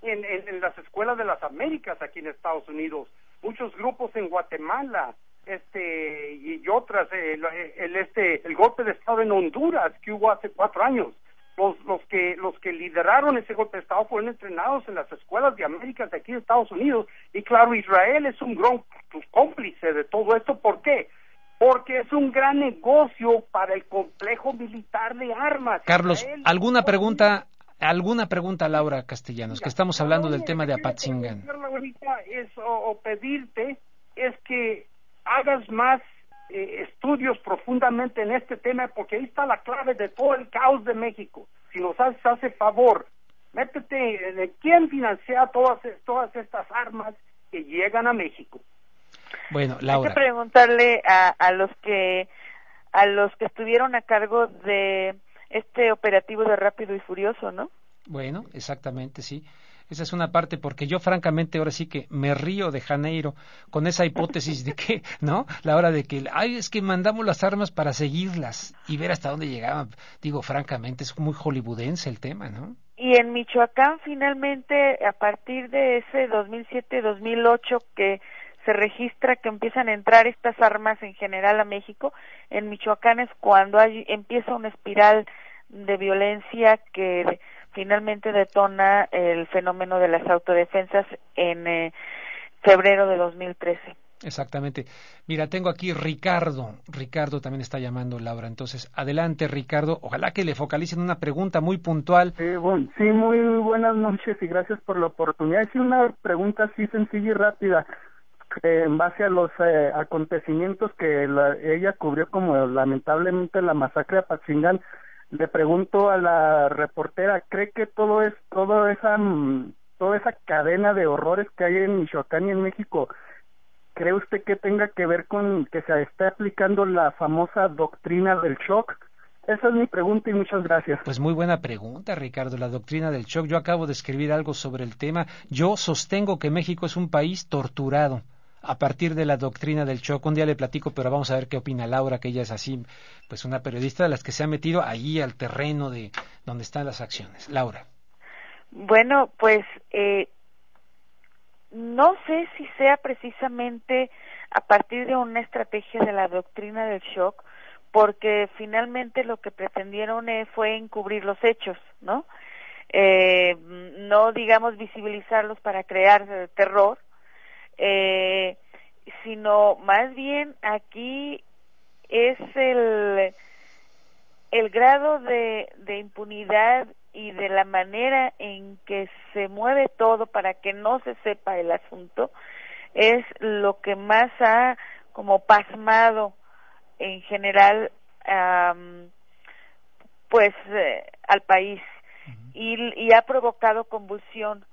en las escuelas de las Américas aquí en Estados Unidos. Muchos grupos en Guatemala, y otras, el golpe de Estado en Honduras que hubo hace 4 años. Los que lideraron ese golpe de Estado fueron entrenados en las escuelas de Américas de aquí de Estados Unidos, y claro, Israel es un gran cómplice de todo esto. ¿Por qué? Porque es un gran negocio para el complejo militar de armas. Carlos, Israel, ¿alguna pregunta a Laura Castellanos, que estamos hablando del tema de Apatzingán? O pedirte es que hagas más estudios profundamente en este tema, porque ahí está la clave de todo el caos de México. Si nos hace favor métete de quién financia todas estas armas que llegan a México. Bueno, Laura. Hay que preguntarle a los que estuvieron a cargo de este operativo de Rápido y Furioso, ¿no? Bueno, exactamente, sí. Esa es una parte, porque yo francamente ahora sí que me río de Janeiro con esa hipótesis de que, ¿no? La hora de que, es que mandamos las armas para seguirlas y ver hasta dónde llegaban. Digo, francamente, es muy hollywoodense el tema, ¿no? Y en Michoacán, finalmente, a partir de ese 2007-2008 que se registra que empiezan a entrar estas armas en general a México, en Michoacán es cuando empieza una espiral de violencia que finalmente detona el fenómeno de las autodefensas en febrero de 2013. Exactamente. Mira, tengo aquí Ricardo también está llamando, Laura. Entonces, adelante, Ricardo. Ojalá que le focalicen una pregunta muy puntual. Sí, muy buenas noches y gracias por la oportunidad. Sí, una pregunta así sencilla y rápida. En base a los acontecimientos que ella cubrió, como lamentablemente la masacre de Apatzingán, le pregunto a la reportera, ¿cree que toda esa cadena de horrores que hay en Michoacán y en México, cree usted que tenga que ver con que se esté aplicando la famosa doctrina del shock? Esa es mi pregunta y muchas gracias. Pues muy buena pregunta, Ricardo, la doctrina del shock. Yo acabo de escribir algo sobre el tema. Yo sostengo que México es un país torturado a partir de la doctrina del shock. Un día le platico, pero vamos a ver qué opina Laura, que ella es así, pues una periodista de las que se ha metido ahí al terreno de donde están las acciones. Laura. Bueno, pues no sé si sea precisamente a partir de una estrategia de la doctrina del shock, porque finalmente lo que pretendieron fue encubrir los hechos, ¿no? No, digamos, visibilizarlos para crear terror, sino más bien aquí es el grado de impunidad y de la manera en que se mueve todo para que no se sepa el asunto, es lo que más ha como pasmado en general al país y ha provocado convulsión.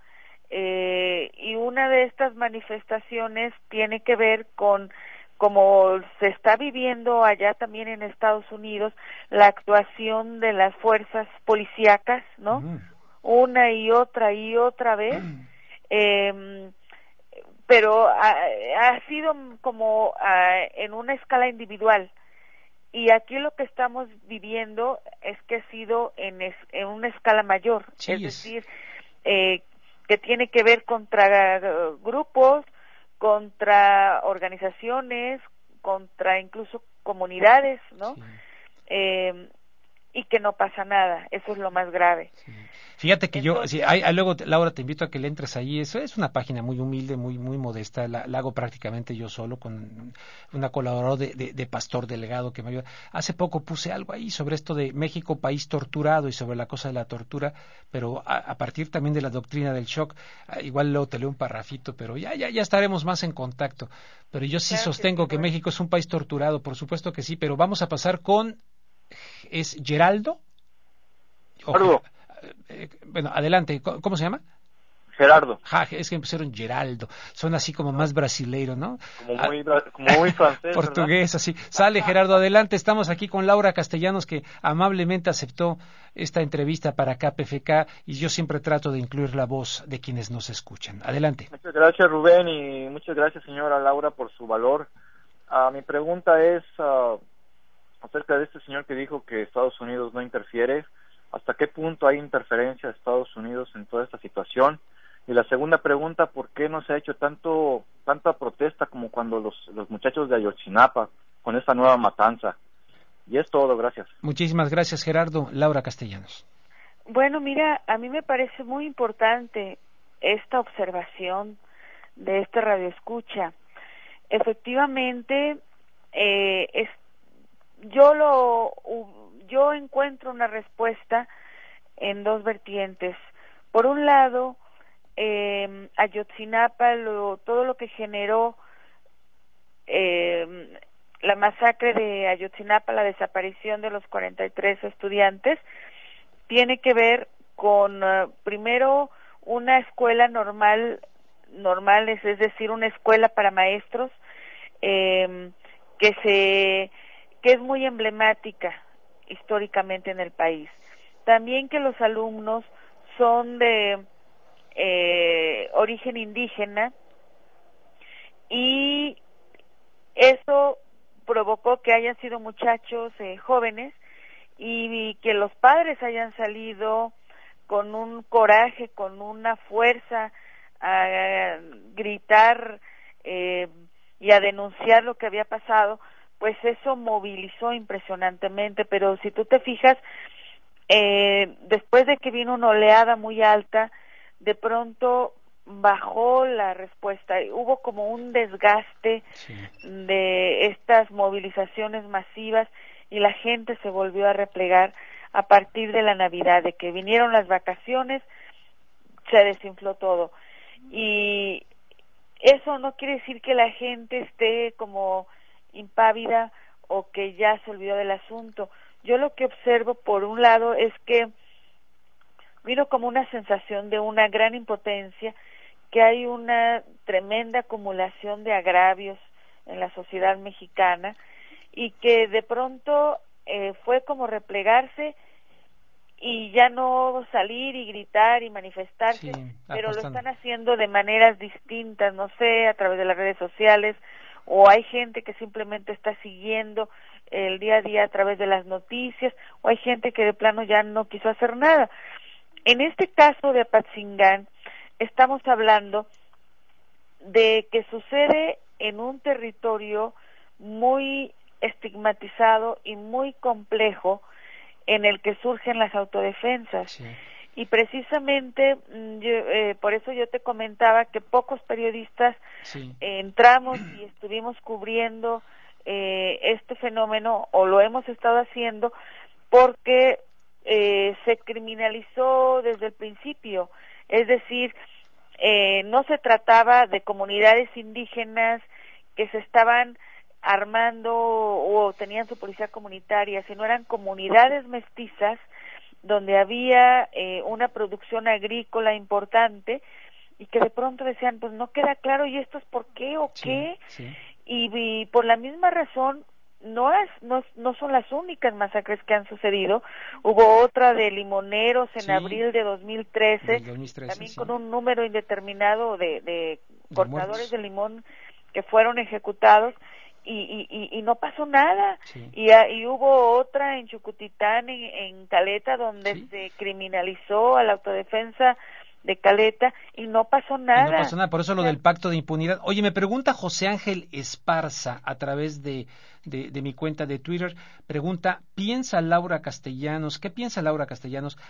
Y una de estas manifestaciones tiene que ver con como se está viviendo allá también en Estados Unidos, la actuación de las fuerzas policíacas, ¿no? Una y otra vez, pero ha sido como en una escala individual. Y aquí lo que estamos viviendo es que ha sido en una escala mayor, sí, es decir, que tiene que ver contra grupos, contra organizaciones, contra incluso comunidades, ¿no? Sí. Y que no pasa nada, eso es lo más grave. Sí. Fíjate que entonces, luego, Laura, te invito a que le entres ahí. Eso es una página muy humilde, muy modesta. La hago prácticamente yo solo con una colaboradora de Pastor Delgado que me ayuda. Hace poco puse algo ahí sobre esto de México, país torturado, y sobre la cosa de la tortura, pero a partir también de la doctrina del shock. Igual luego te leo un parrafito, pero ya estaremos más en contacto. Pero yo sí sostengo que México es un país torturado, por supuesto que sí, pero vamos a pasar con... ¿Es Geraldo? Bueno, adelante, ¿cómo se llama? Gerardo. Es que pusieron Geraldo, son así como más brasileiro, ¿no? Como muy francés. Portugués, ¿verdad? Así. Sale Gerardo, adelante, estamos aquí con Laura Castellanos, que amablemente aceptó esta entrevista para KPFK, y yo siempre trato de incluir la voz de quienes nos escuchan. Adelante. Muchas gracias, Rubén, y muchas gracias, señora Laura, por su valor. Mi pregunta es acerca de este señor que dijo que Estados Unidos no interfiere. ¿Hasta qué punto hay interferencia de Estados Unidos en toda esta situación? Y la segunda pregunta, ¿por qué no se ha hecho tanta protesta como cuando los muchachos de Ayotzinapa con esta nueva matanza? Y es todo, gracias. Muchísimas gracias, Gerardo. Laura Castellanos. Bueno, mira, a mí me parece muy importante esta observación de este radioescucha. Efectivamente, yo encuentro una respuesta en dos vertientes. Por un lado, Ayotzinapa, todo lo que generó la masacre de Ayotzinapa, la desaparición de los 43 estudiantes, tiene que ver con primero una escuela normal, es decir, una escuela para maestros que es muy emblemática históricamente en el país. También que los alumnos son de origen indígena, y eso provocó que hayan sido muchachos jóvenes y que los padres hayan salido con un coraje, con una fuerza a gritar y a denunciar lo que había pasado. Pues eso movilizó impresionantemente. Pero si tú te fijas, después de que vino una oleada muy alta, de pronto bajó la respuesta. Hubo como un desgaste de estas movilizaciones masivas y la gente se volvió a replegar a partir de la Navidad, de que vinieron las vacaciones, se desinfló todo. Y eso no quiere decir que la gente esté como impávida o que ya se olvidó del asunto. Yo lo que observo, por un lado, es que miro como una sensación de una gran impotencia, que hay una tremenda acumulación de agravios en la sociedad mexicana, y que de pronto fue como replegarse y ya no salir y gritar y manifestarse, pero lo están haciendo de maneras distintas, no sé, a través de las redes sociales, o hay gente que simplemente está siguiendo el día a día a través de las noticias, o hay gente que de plano ya no quiso hacer nada. En este caso de Apatzingán, estamos hablando de que sucede en un territorio muy estigmatizado y muy complejo, en el que surgen las autodefensas. Y precisamente por eso yo te comentaba que pocos periodistas entramos y estuvimos cubriendo este fenómeno, o lo hemos estado haciendo, porque se criminalizó desde el principio. Es decir, no se trataba de comunidades indígenas que se estaban armando o tenían su policía comunitaria, sino eran comunidades mestizas donde había una producción agrícola importante, y que de pronto decían, pues no queda claro, ¿y esto es por qué o qué? Y por la misma razón no son las únicas masacres que han sucedido. Hubo otra de limoneros en abril de 2013, también con un número indeterminado de cortadores de limón que fueron ejecutados, y no pasó nada. Y hubo otra en Chucutitán, en Caleta, donde se criminalizó a la autodefensa de Caleta y no pasó nada. Y no pasó nada, por eso lo del pacto de impunidad. Oye, me pregunta José Ángel Esparza a través de mi cuenta de Twitter, pregunta, ¿qué piensa Laura Castellanos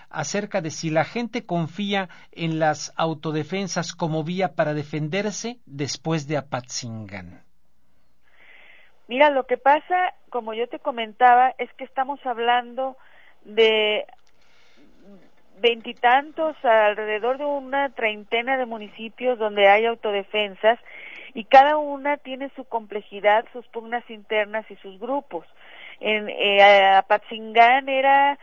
acerca de si la gente confía en las autodefensas como vía para defenderse después de Apatzingán? Mira, lo que pasa, como yo te comentaba, es que estamos hablando de veintitantos, alrededor de una treintena de municipios donde hay autodefensas, y cada una tiene su complejidad, sus pugnas internas y sus grupos. En Apatzingán es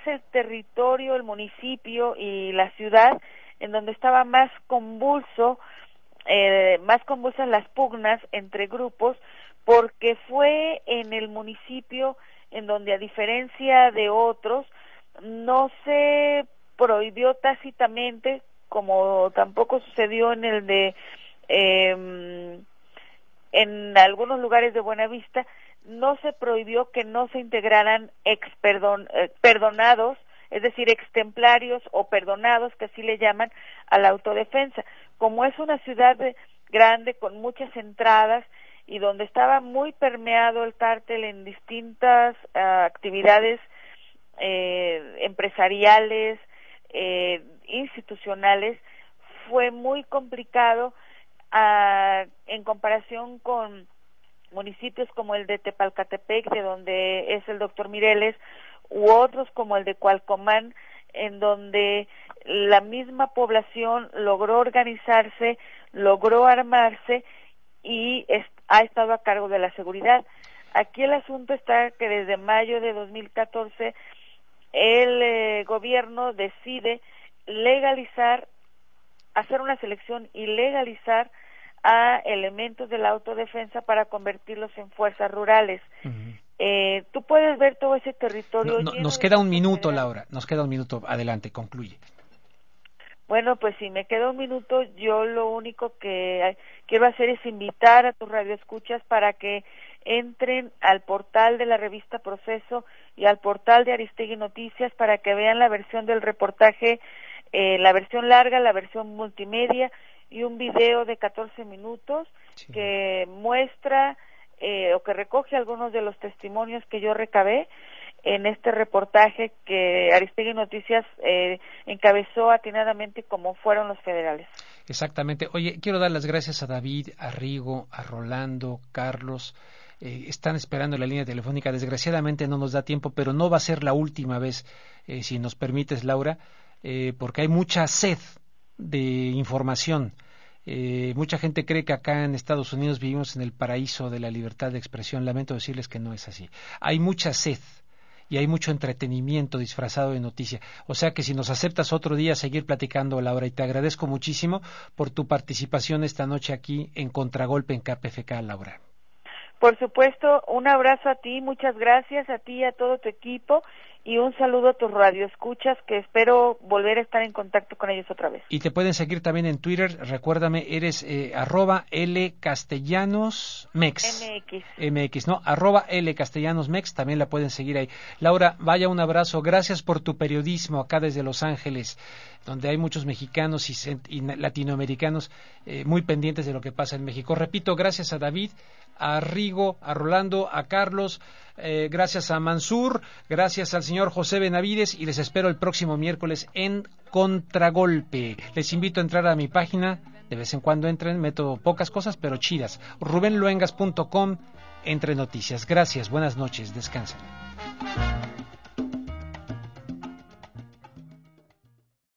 el territorio, el municipio y la ciudad en donde estaba más convulsas las pugnas entre grupos, porque fue en el municipio en donde, a diferencia de otros, no se prohibió tácitamente, como tampoco sucedió en el de en algunos lugares de Buenavista, no se prohibió que no se integraran perdonados, es decir, extemplarios o perdonados, que así le llaman, a la autodefensa. Como es una ciudad grande con muchas entradas y donde estaba muy permeado el cártel en distintas actividades empresariales, institucionales, fue muy complicado en comparación con municipios como el de Tepalcatepec, de donde es el doctor Mireles, u otros como el de Cualcomán, en donde la misma población logró organizarse, logró armarse y ha estado a cargo de la seguridad. Aquí el asunto está que desde mayo de 2014 el gobierno decide legalizar, hacer una selección y legalizar a elementos de la autodefensa para convertirlos en fuerzas rurales. Tú puedes ver todo ese territorio. Nos queda un minuto, Laura, nos queda un minuto. Adelante, concluye. Bueno, pues si me queda un minuto, yo lo único que quiero hacer es invitar a tus radioescuchas para que entren al portal de la revista Proceso y al portal de Aristegui Noticias para que vean la versión del reportaje, la versión larga, la versión multimedia y un video de 14 minutos que muestra o que recoge algunos de los testimonios que yo recabé en este reportaje que Aristegui Noticias encabezó atinadamente como fueron los federales. Exactamente. Oye, quiero dar las gracias a David, a Rigo, a Rolando, Carlos. Están esperando la línea telefónica. Desgraciadamente no nos da tiempo, pero no va a ser la última vez, si nos permites, Laura, porque hay mucha sed de información. Mucha gente cree que acá en Estados Unidos vivimos en el paraíso de la libertad de expresión. Lamento decirles que no es así. Hay mucha sed y hay mucho entretenimiento disfrazado de noticia. O sea que si nos aceptas otro día seguir platicando, Laura, y te agradezco muchísimo por tu participación esta noche aquí en Contragolpe en KPFK, Laura. Por supuesto, un abrazo a ti, muchas gracias a ti y a todo tu equipo, y un saludo a tus radioescuchas, que espero volver a estar en contacto con ellos otra vez. Y te pueden seguir también en Twitter, recuérdame, eres @LCastellanosMex. MX, ¿no? @LCastellanosMex, también la pueden seguir ahí. Laura, vaya, un abrazo, gracias por tu periodismo acá desde Los Ángeles, donde hay muchos mexicanos y latinoamericanos muy pendientes de lo que pasa en México. Repito, gracias a David, a Rigo, a Rolando, a Carlos, gracias a Mansur, gracias al señor José Benavides, y les espero el próximo miércoles en Contragolpe. Les invito a entrar a mi página, de vez en cuando entren, meto pocas cosas pero chidas, rubenluengas.com, entre noticias. Gracias, buenas noches, descansen.